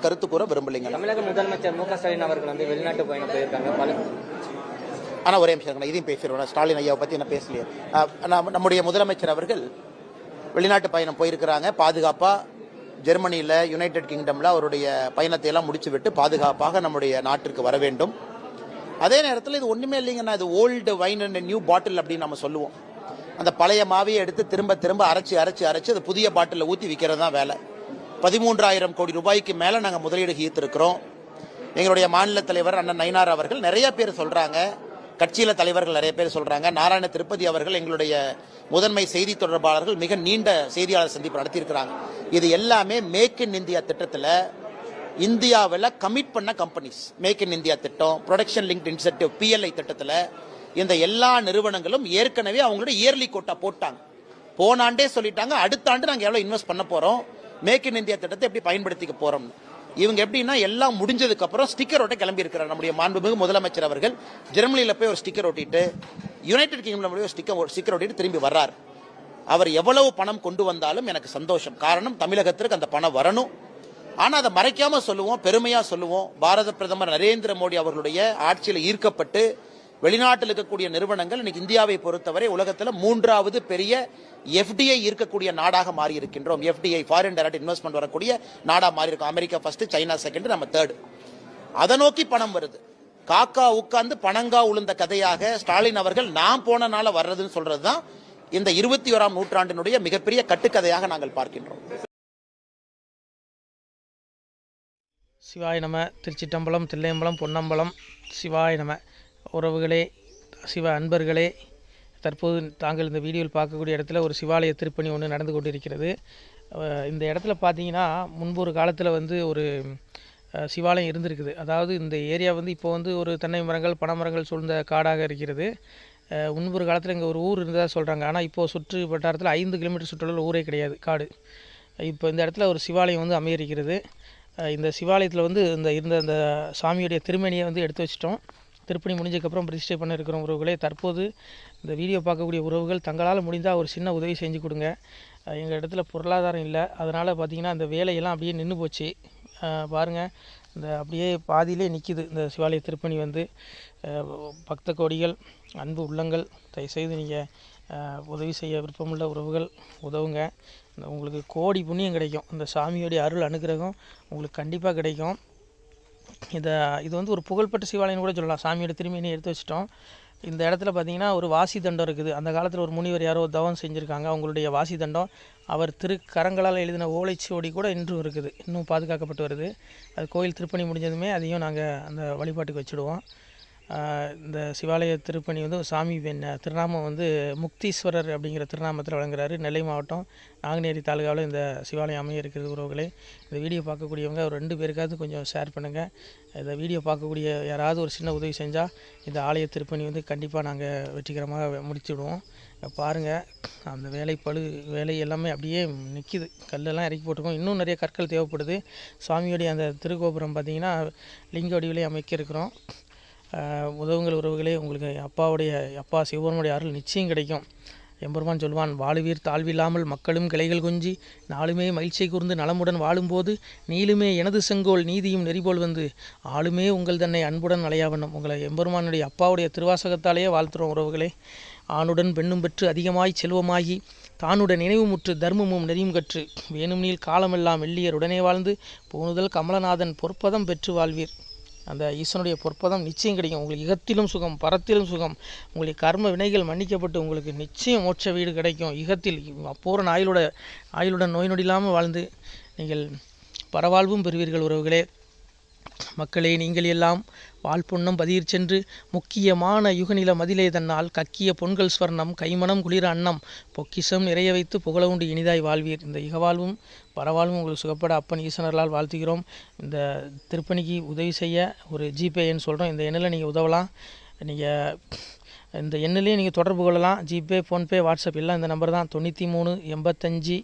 கருத்து கூற விரும்பலைங்க. தமிழக முதலமைச்சர் மு.க.ஸ்டாலின் அவர்கள் வந்து வெளிநாட்டு பயணம் போயிருக்காங்க. ஆனால் ஒரே நிமிஷம் இதையும் பேசிடுவோம். ஸ்டாலின் ஐயாவை பற்றி என்ன பேசலையே. நம்முடைய முதலமைச்சர் அவர்கள் வெளிநாட்டு பயணம் போயிருக்கிறாங்க. பாதுகாப்பாக ஜெர்மனியில், யுனைடெட் கிங்டமில் அவருடைய பயணத்தை எல்லாம் முடிச்சு விட்டு பாதுகாப்பாக நம்முடைய நாட்டிற்கு வர வேண்டும். அதே நேரத்தில் இது ஒன்றுமே இல்லைங்கன்னா, இது old wine and new bottle அப்படின்னு நம்ம சொல்லுவோம். அந்த பழைய மாவையை எடுத்து திரும்ப திரும்ப அரைச்சி அது புதிய பாட்டிலில் ஊற்றி விற்கிறது தான் வேலை. 13,000 கோடி ரூபாய்க்கு மேலே நாங்கள் முதலீடு ஈர்த்திருக்கிறோம். எங்களுடைய மாநில தலைவர் அண்ணன் நயினார் அவர்கள் நிறைய பேர் சொல்கிறாங்க, கட்சியில் தலைவர்கள் நிறைய பேர் சொல்கிறாங்க. நாராயண திருப்பதி அவர்கள் எங்களுடைய முதன்மை செய்தி தொடர்பாளர்கள் மிக நீண்ட செய்தியாளர் சந்திப்பு நடத்தியிருக்கிறாங்க. இது எல்லாமே மேக் இன் இந்தியா திட்டத்தில் இந்தியாவில் கமிட் பண்ண கம்பெனிஸ். மேக் இன் இந்தியா திட்டம், ப்ரொடக்ஷன் லிங்க்ட் இன்சென்டிவ் PLI திட்டத்தில் இந்த எல்லா நிறுவனங்களும் ஏற்கனவே அவங்களோட இயர்லி கோட்டா போட்டாங்க. போன ஆண்டே சொல்லிட்டாங்க, அடுத்த ஆண்டு நாங்கள் எவ்வளோ இன்வெஸ்ட் பண்ண போகிறோம், மேக் இன் இந்தியா திட்டத்தை எப்படி பயன்படுத்திக்க போகிறோம். இவங்க எப்படின்னா எல்லாம் முடிஞ்சதுக்கு அப்புறம் ஸ்டிக்கர் ஓட்ட கிளம்பி இருக்கிறார். நம்முடைய மாண்புமிகு முதலமைச்சர் அவர்கள் ஜெர்மனியில் போய் ஒரு ஸ்டிக்கர் ஒட்டிட்டு, யுனைடெட் கிங்டம்ல போய் ஒரு ஸ்டிக்கர் ஒட்டிட்டு திரும்பி வர்றார். அவர் எவ்வளவு பணம் கொண்டு வந்தாலும் எனக்கு சந்தோஷம். காரணம், தமிழகத்திற்கு அந்த பணம் வரணும். ஆனால் அதை மறைக்காம சொல்லுவோம், பெருமையா சொல்லுவோம். பாரத பிரதமர் நரேந்திர மோடி அவர்களுடைய ஆட்சியில் ஈர்க்கப்பட்டு வெளிநாட்டில் இருக்கக்கூடிய நிறுவனங்கள் இன்னைக்கு இந்தியாவை பொறுத்தவரை உலகத்தில் 3வது பெரிய FDI இருக்கக்கூடிய நாடாக மாறி இருக்கின்றோம். FDI, ஃபாரின் டைரக்ட் இன்வெஸ்ட்மெண்ட் வரக்கூடிய நாடாக மாறி இருக்கும். அமெரிக்கா ஃபர்ஸ்ட், சைனா செகண்ட், நம்ம தேர்ட். அதை நோக்கி பணம் வருது. காக்கா உட்கார்ந்து பணங்கா உளுந்த கதையாக ஸ்டாலின் அவர்கள் நான் போனனால வர்றதுன்னு சொல்றதுதான் இந்த 21ஆம் நூற்றாண்டினுடைய மிகப்பெரிய கட்டுக்கதையாக நாங்கள் பார்க்கின்றோம். சிவாய நம. திருச்சிட்டம்பலம், தில்லையம்பலம், பொன்னம்பலம். சிவாய நம. உறவுகளே, சிவ அன்பர்களே, தற்போது தாங்கள் இந்த வீடியோவில் பார்க்கக்கூடிய இடத்துல ஒரு சிவாலய திருப்பணி ஒன்று நடந்து கொண்டிருக்கிறது. இந்த இடத்துல பார்த்தீங்கன்னா முன்பு ஒரு காலத்தில் ஒரு சிவாலயம் இருந்திருக்குது. அதாவது இந்த ஏரியா இப்போ ஒரு தென்னை மரங்கள், பனை மரங்கள் சூழ்ந்த காடாக இருக்கிறது. முன்பு ஒரு காலத்தில் இங்கே ஒரு ஊர் இருந்ததாக சொல்கிறாங்க. ஆனால் இப்போது சுற்று வட்டாரத்தில் 5 கிலோமீட்டர் சுற்றுலா ஊரே கிடையாது, காடு. இப்போ இந்த இடத்துல ஒரு சிவாலயம் அமையிருக்கிறது. இந்த சிவாலயத்தில் இருந்த அந்த சாமியுடைய திருமணியை எடுத்து வச்சிட்டோம். திருப்பணி முடிஞ்சதுக்கப்புறம் பிரதிஷ்டை பண்ண இருக்கிற உறவுகளே, தற்போது இந்த வீடியோ பார்க்கக்கூடிய உறவுகள் தங்களால் முடிந்தால் ஒரு சின்ன உதவி செஞ்சு கொடுங்க. எங்கள் இடத்துல பொருளாதாரம் இல்லை, அதனால் பார்த்திங்கன்னா அந்த வேலையெல்லாம் அப்படியே நின்று போச்சு. பாருங்கள், இந்த அப்படியே பாதியிலே நிற்கிது இந்த சிவாலய திருப்பணி. பக்த கோடிகள், அன்பு உள்ளங்கள், தயவுசெய்து நீங்கள் உதவி செய்ய விருப்பமுள்ள உறவுகள் உதவுங்க. உங்களுக்கு கோடி புண்ணியம் கிடைக்கும். இந்த சாமியோடைய அருள் அனுகிரகம் உங்களுக்கு கண்டிப்பாக கிடைக்கும். இது ஒரு புகழ்பெற்ற சிவாலயம் கூட சொல்லலாம். சாமியோட திரும்பினி எடுத்து வச்சிட்டோம். இந்த இடத்துல பார்த்திங்கன்னா ஒரு வாசி தண்டம் இருக்குது. அந்த காலத்தில் ஒரு முனிவர் யாரோ தவம் செஞ்சுருக்காங்க. அவங்களுடைய வாசி தண்டம் அவர் திருக்கரங்களால் எழுதின ஓலைச்சுவடி கூட இன்றும் இருக்குது, இன்னும் பாதுகாக்கப்பட்டு வருது. அது கோயில் திருப்பணி முடிஞ்சதுமே அதையும் நாங்கள் அந்த வழிபாட்டுக்கு வச்சுடுவோம். இந்த சிவாலய திருப்பணி சாமி திருநாமம் முக்தீஸ்வரர் அப்படிங்கிற திருநாமத்தில் வழங்குறாரு. நெல்லை மாவட்டம் நாங்குநேரி தாலுகாவில் இந்த சிவாலயம் அமைய இருக்கிறது. உறவுகளே, இந்த வீடியோ பார்க்கக்கூடியவங்க ஒரு 2 பேருக்காவது கொஞ்சம் ஷேர் பண்ணுங்கள். இந்த வீடியோ பார்க்கக்கூடிய யாராவது ஒரு சின்ன உதவி செஞ்சால் இந்த ஆலய திருப்பணி கண்டிப்பாக நாங்கள் வெற்றிகரமாக முடிச்சுடுவோம். பாருங்கள், அந்த வேலை எல்லாமே அப்படியே நிற்கிது. கல்லெல்லாம் இறக்கி போட்டிருக்கோம். இன்னும் நிறைய கற்கள் தேவைப்படுது. சுவாமியோடைய அந்த திருக்கோபுரம் பார்த்திங்கன்னா லிங்க வடிவிலே அமைக்க இருக்கிறோம். உதவுங்கள் உறவுகளே. உங்களுக்கு அப்பா சிவபெருமானுடைய அருள் நிச்சயம் கிடைக்கும். எம்பெருமான் சொல்வான், வாழுவீர் தாழ்வில்லாமல் மக்களும் கிளைகள் கொஞ்சி நாளுமே மகிழ்ச்சி கூர்ந்து நலமுடன் வாழும்போது நீளுமே எனது செங்கோல் நீதியும் நெறிபோல் ஆளுமே உங்கள் தன்னை அன்புடன் அலையாவண்ணம். உங்களை எம்பெருமானுடைய அப்பாவுடைய திருவாசகத்தாலேயே வாழ்த்துறோம் உறவுகளே. ஆணுடன் பெண்ணும் பெற்று அதிகமாய் செல்வமாகி தானுடன் நினைவுமுற்று தர்மமும் நெறியும் கற்று வேணும்னில் காலமெல்லாம் வெள்ளியருடனே வாழ்ந்து போனுதல் கமலநாதன் பொற்பதம் பெற்று வாழ்வீர். அந்த ஈசனுடைய பொற்பதம் நிச்சயம் கிடைக்கும். உங்களுக்கு இகத்திலும் சுகம், பரத்திலும் சுகம். உங்களுடைய கர்ம வினைகள் மன்னிக்கப்பட்டு உங்களுக்கு நிச்சயம் மோட்ச வீடு கிடைக்கும். இகத்தில் பூரண ஆயுளுடன் நோய் நொடி இல்லாமல் வாழ்ந்து நீங்கள் பரவாழ்வும் பெறுவீர்கள் உறவுகளே. மக்களே, நீங்கள் எல்லாம் வாழ்பொன்னம் பதியிற் சென்று முக்கியமான யுகநில மதிலே தன்னால் கக்கிய பொன்கள் ஸ்வர்ணம் கைமணம் குளிர அன்னம் பொக்கிஷம் நிறைய வைத்து புகழ உண்டு இனிதாய் வாழ்வீர். இந்த இகவாழ்வும் பரவாழ்வும் உங்களுக்கு சுகப்பட அப்பன் ஈசனர்களால் வாழ்த்துகிறோம். இந்த திருப்பணிக்கு உதவி செய்ய ஒரு ஜிபே எண் சொல்கிறோம். இந்த எண்ணில் நீங்கள் உதவலாம். நீங்கள் இந்த எண்ணிலேயே நீங்கள் தொடர்பு கொள்ளலாம். ஜிபே, ஃபோன்பே, வாட்ஸ்அப் எல்லாம் இந்த நம்பர் தான். 93 85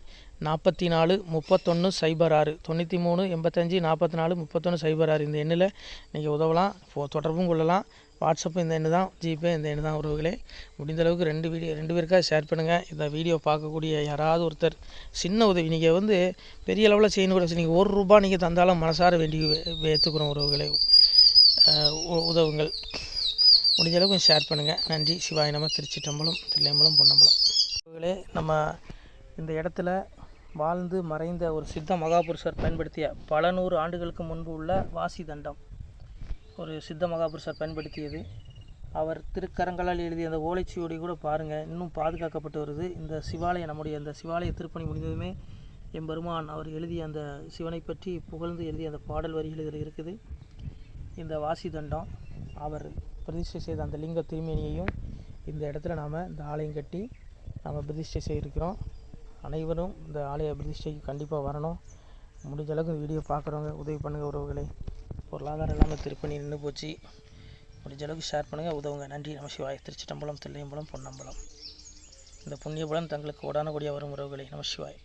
44 31 06 93 85 44 31 06. இந்த எண்ணில் நீங்கள் உதவலாம், தொடர்பும் கொள்ளலாம். வாட்ஸ்அப்பு இந்த எண்ணு தான், ஜிபே இந்த எண்ணு தான் உறவுகளே. முடிந்த அளவுக்கு 2 பேருக்காக ஷேர் பண்ணுங்கள். இந்த வீடியோ பார்க்கக்கூடிய யாராவது ஒருத்தர் சின்ன உதவி, நீங்கள் வந்து பெரிய அளவில் செய்யணும் கூட, நீங்கள் ₹1 நீங்கள் தந்தாலும் மனசார வேண்டி ஏற்றுக்கிறோம் உறவுகளே. உதவுங்கள். முடிஞ்ச அளவுக்கு கொஞ்சம் ஷேர் பண்ணுங்கள். நன்றி. சிவாய நம. திருச்சிற்றம்பலம், தில்லையம்பலம், பொன்னம்பலம். உறவுகளே, நம்ம இந்த இடத்துல வாழ்ந்து மறைந்த ஒரு சித்த மகாபுருஷர் பயன்படுத்திய பல 100 ஆண்டுகளுக்கு முன்பு உள்ள வாசி தண்டம், ஒரு சித்த மகாபுருஷர் பயன்படுத்தியது. அவர் திருக்கரங்களால் எழுதிய அந்த ஓலைச்சுவடி கூட பாருங்கள், இன்னும் பாதுகாக்கப்பட்டு வருது. இந்த சிவாலயம், நம்முடைய இந்த சிவாலய திருப்பணி முடிந்ததுமே எம்பெருமான் அவர் எழுதிய அந்த சிவனை பற்றி புகழ்ந்து எழுதிய அந்த பாடல் வரிகள் இதில் இருக்குது. இந்த வாசி தண்டம், அவர் பிரதிஷ்டை செய்த அந்த லிங்க திருமேனியையும் இந்த இடத்துல நாம் இந்த ஆலயம் கட்டி நாம் பிரதிஷ்டை செய்திருக்கிறோம். அனைவரும் இந்த ஆலய பிரதிஷ்டைக்கு கண்டிப்பாக வரணும். முடிஞ்ச அளவுக்கு இந்த வீடியோ பார்க்குறவங்க உதவி பண்ணுங்கள் உறவுகளை. பொருளாதாரம் இல்லாமல் திருப்பணி நின்று போச்சு. முடிஞ்ச அளவுக்கு ஷேர் பண்ணுங்கள், உதவுங்க. நன்றி. நம சிவாய. திருச்சிற்றம்பலம், தில்லையம்பலம், பொன்னம்பலம். இந்த புண்ணிய பலன் தங்களுக்கு உடான கூடிய வரும் உறவுகளை. நம சிவாய்.